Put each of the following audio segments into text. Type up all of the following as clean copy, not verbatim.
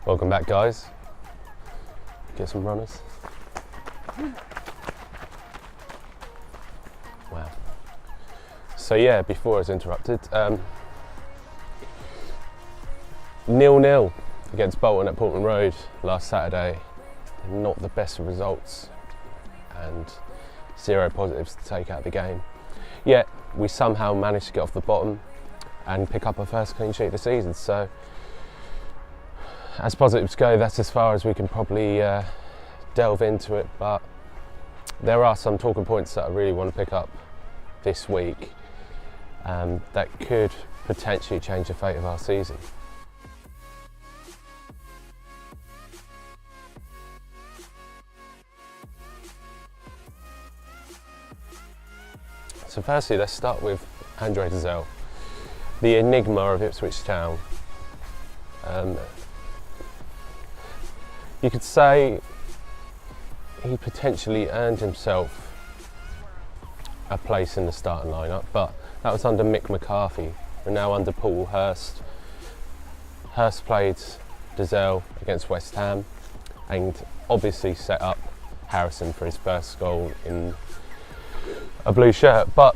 Welcome back, guys. Get some runners. Wow. So yeah, before I was interrupted, 0-0 against Bolton at Portman Road last Saturday. Not the best of results and 0 positives to take out of the game. Yet we somehow managed to get off the bottom and pick up our first clean sheet of the season. So as positives go, that's as far as we can probably delve into it, but there are some talking points that I really want to pick up this week that could potentially change the fate of our season. So firstly, let's start with Andre Dazelle, the enigma of Ipswich Town. You could say he potentially earned himself a place in the starting lineup, but that was under Mick McCarthy. We're now under Paul Hurst. Hurst played Dazelle against West Ham and obviously set up Harrison for his first goal in a blue shirt. But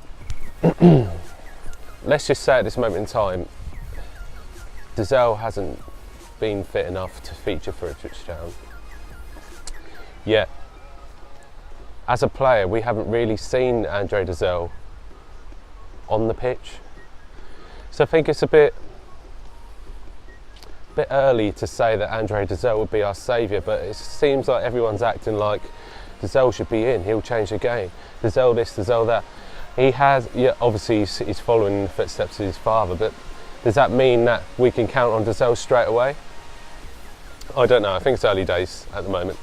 let's just say at this moment in time, Dazelle hasn't been fit enough to feature for Ipswich Town. Yet, as a player, we haven't really seen Andre Dazelle on the pitch. So I think it's a bit early to say that Andre Dazelle would be our saviour, but it seems like everyone's acting like Dazelle should be in, he'll change the game. Dazelle this, Dazelle that. He has, yeah, obviously he's following in the footsteps of his father, but does that mean that we can count on Dazelle straight away? I don't know, I think it's early days at the moment.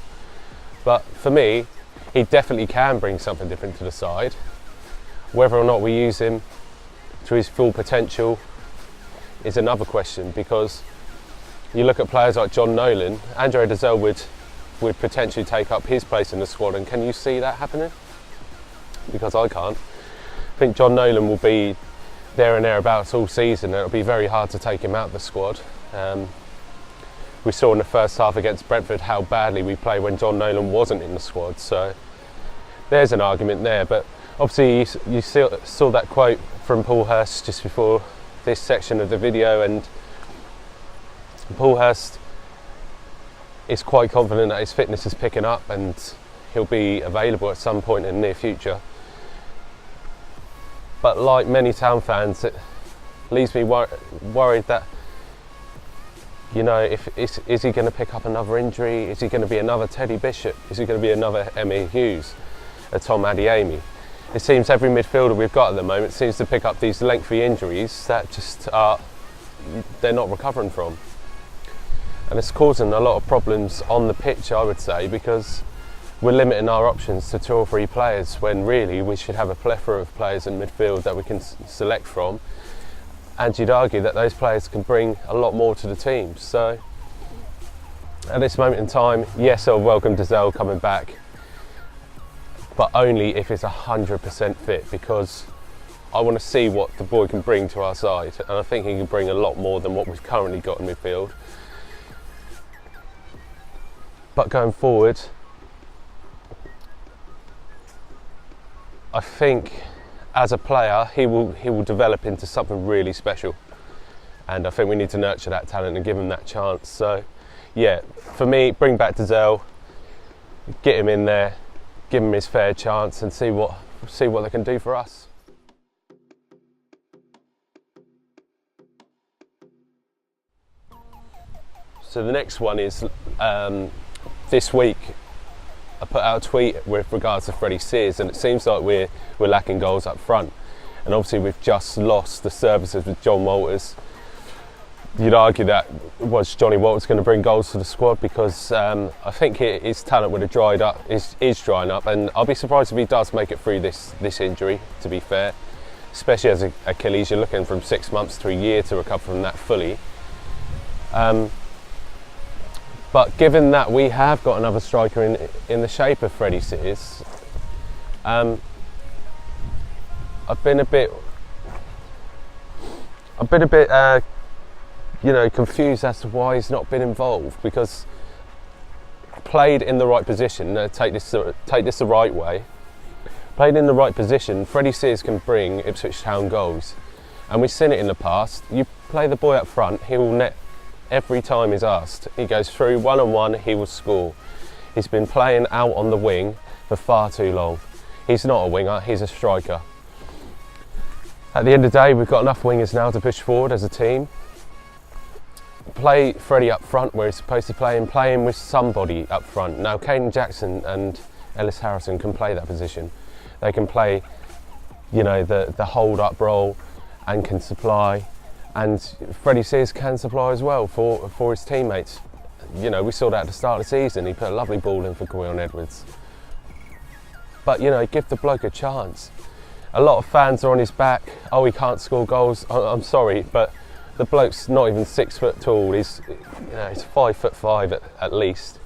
But for me, he definitely can bring something different to the side. Whether or not we use him to his full potential is another question, because you look at players like John Nolan, Andre Dazelle would potentially take up his place in the squad, and can you see that happening? Because I can't. I think John Nolan will be there and thereabouts all season, and it'll be very hard to take him out of the squad. We saw in the first half against Brentford how badly we played when John Nolan wasn't in the squad, so there's an argument there. But obviously you saw that quote from Paul Hurst just before this section of the video, and Paul Hurst is quite confident that his fitness is picking up and he'll be available at some point in the near future. But like many Town fans, it leaves me worried that, you know, is he going to pick up another injury? Is he going to be another Teddy Bishop? Is he going to be another Emmy Hughes, a Tom Adeyemi? It seems every midfielder we've got at the moment seems to pick up these lengthy injuries that just they're not recovering from. And it's causing a lot of problems on the pitch, I would say, because we're limiting our options to 2 or 3 players when really we should have a plethora of players in midfield that we can select from. And you'd argue that those players can bring a lot more to the team. So at this moment in time, yes, I'll welcome Dazelle coming back, but only if it's 100% fit, because I want to see what the boy can bring to our side, and I think he can bring a lot more than what we've currently got in midfield. But going forward, I think as a player he will develop into something really special, and I think we need to nurture that talent and give him that chance. So yeah, for me, bring back Dazelle, get him in there, give him his fair chance, and see what they can do for us. So the next one is this week I put out a tweet with regards to Freddie Sears, and it seems like we're lacking goals up front, and obviously we've just lost the services with John Walters. You'd argue that was Johnny Walters going to bring goals to the squad, because I think his talent would have dried up, is drying up, and I'll be surprised if he does make it through this injury, to be fair, especially as Achilles. You're looking from 6 months to a year to recover from that fully. But given that we have got another striker in the shape of Freddie Sears, I've been a bit confused as to why he's not been involved, because played in the right position, take this the right way, played in the right position, Freddie Sears can bring Ipswich Town goals. And we've seen it in the past. You play the boy up front, he will net every time he's asked. He goes through one-on-one, he will score. He's been playing out on the wing for far too long. He's not a winger, he's a striker. At the end of the day, we've got enough wingers now to push forward as a team. Play Freddie up front where he's supposed to play, and play him with somebody up front. Now, Caden Jackson and Ellis Harrison can play that position. They can play, the hold-up role and can supply. And Freddie Sears can supply as well for his teammates. We saw that at the start of the season. He put a lovely ball in for Gwion Edwards. But, give the bloke a chance. A lot of fans are on his back. Oh, he can't score goals. I'm sorry, but the bloke's not even 6 foot tall. He's 5'5" at least.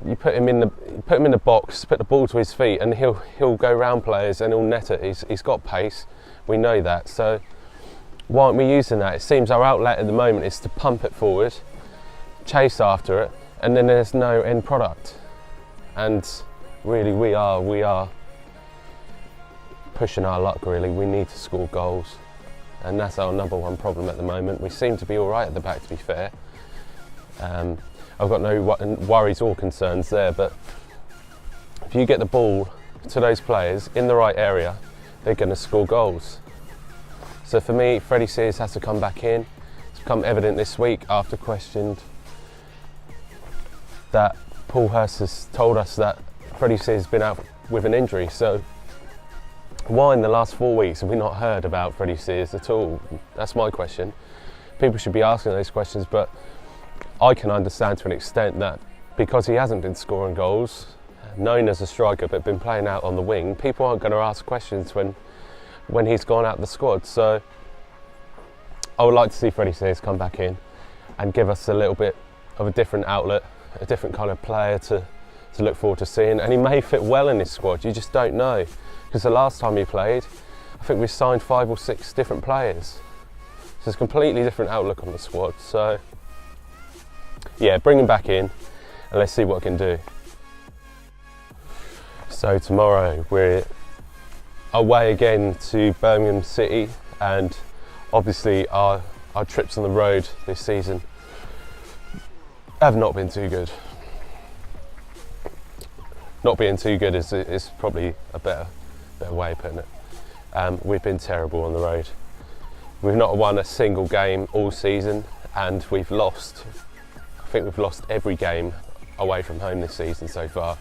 You put him in the box, put the ball to his feet, and he'll go round players and he'll net it. He's got pace. We know that. So why aren't we using that? It seems our outlet at the moment is to pump it forward, chase after it, and then there's no end product. And really, we are pushing our luck. Really, we need to score goals, and that's our number one problem at the moment. We seem to be all right at the back, to be fair. I've got no worries or concerns there, but if you get the ball to those players in the right area, they're going to score goals. So for me, Freddie Sears has to come back in. It's become evident this week after questioned that Paul Hurst has told us that Freddie Sears has been out with an injury. So why in the last 4 weeks have we not heard about Freddie Sears at all? That's my question. People should be asking those questions, but I can understand to an extent that because he hasn't been scoring goals, known as a striker but been playing out on the wing, people aren't going to ask questions when he's gone out the squad. So I would like to see Freddie Sears come back in and give us a little bit of a different outlet, a different kind of player to look forward to seeing. And he may fit well in this squad, you just don't know. Because the last time he played, I think we signed 5 or 6 different players. So it's a completely different outlook on the squad. So yeah, bring him back in and let's see what we can do. So tomorrow we're away again to Birmingham City, and obviously our trips on the road this season have not been too good. Not being too good is probably a better way of putting it. We've been terrible on the road. We've not won a single game all season, and I think we've lost every game away from home this season so far.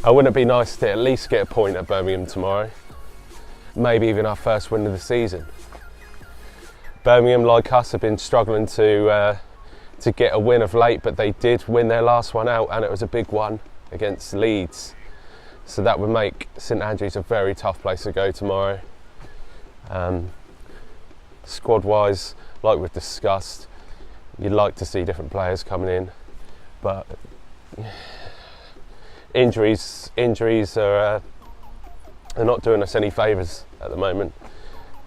Wouldn't it be nice to at least get a point at Birmingham tomorrow? Maybe even our first win of the season. Birmingham, like us, have been struggling to get a win of late, but they did win their last one out, and it was a big one against Leeds. So that would make St Andrews a very tough place to go tomorrow. Squad-wise, like we've discussed, you'd like to see different players coming in, but injuries are not doing us any favours at the moment.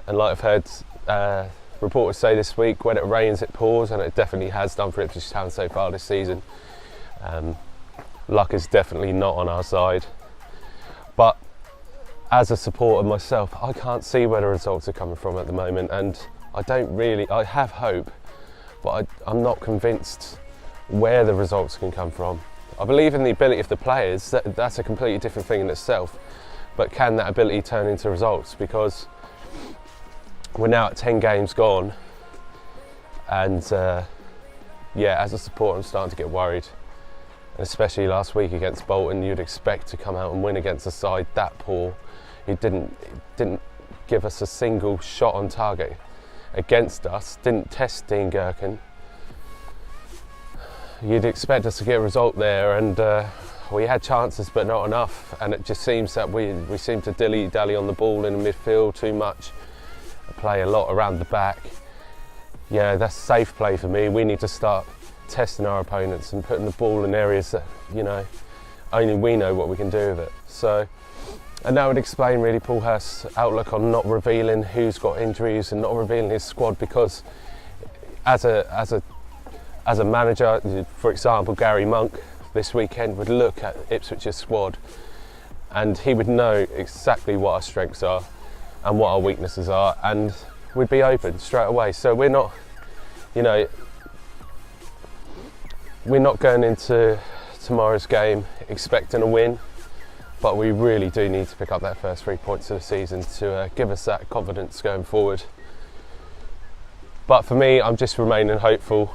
And like I've heard reporters say this week, when it rains it pours, and it definitely has done for Ipswich Town so far this season. Luck is definitely not on our side, but as a supporter myself, I can't see where the results are coming from at the moment, and I have hope, but I'm not convinced where the results can come from. I believe in the ability of the players, that's a completely different thing in itself, but can that ability turn into results? Because we're now at 10 games gone, and as a supporter I'm starting to get worried. And especially last week against Bolton, you'd expect to come out and win against a side that poor, who didn't give us a single shot on target against us, didn't test Dean Gherkin. You'd expect us to get a result there, and we had chances but not enough, and it just seems that we seem to dilly-dally on the ball in the midfield too much, play a lot around the back. Yeah, that's safe play for me. We need to start testing our opponents and putting the ball in areas that, only we know what we can do with it. So, and that would explain really Paul Hurst's outlook on not revealing who's got injuries and not revealing his squad, because as a manager, for example, Gary Monk this weekend would look at Ipswich's squad and he would know exactly what our strengths are and what our weaknesses are, and we'd be open straight away. So we're not, you know, we're not going into tomorrow's game expecting a win, but we really do need to pick up that first 3 points of the season to give us that confidence going forward. But for me, I'm just remaining hopeful,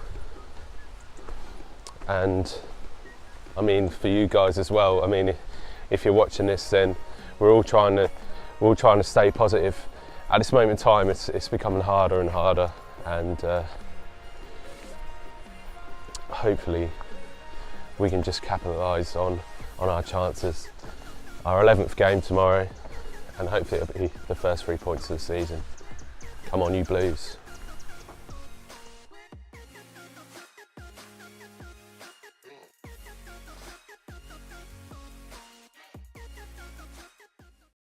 and I mean for you guys as well. I mean, if you're watching this, then we're all trying to stay positive. At this moment in time, it's becoming harder and harder, and hopefully we can just capitalise on our chances. Our 11th game tomorrow, and hopefully it'll be the first 3 points of the season. Come on, you Blues.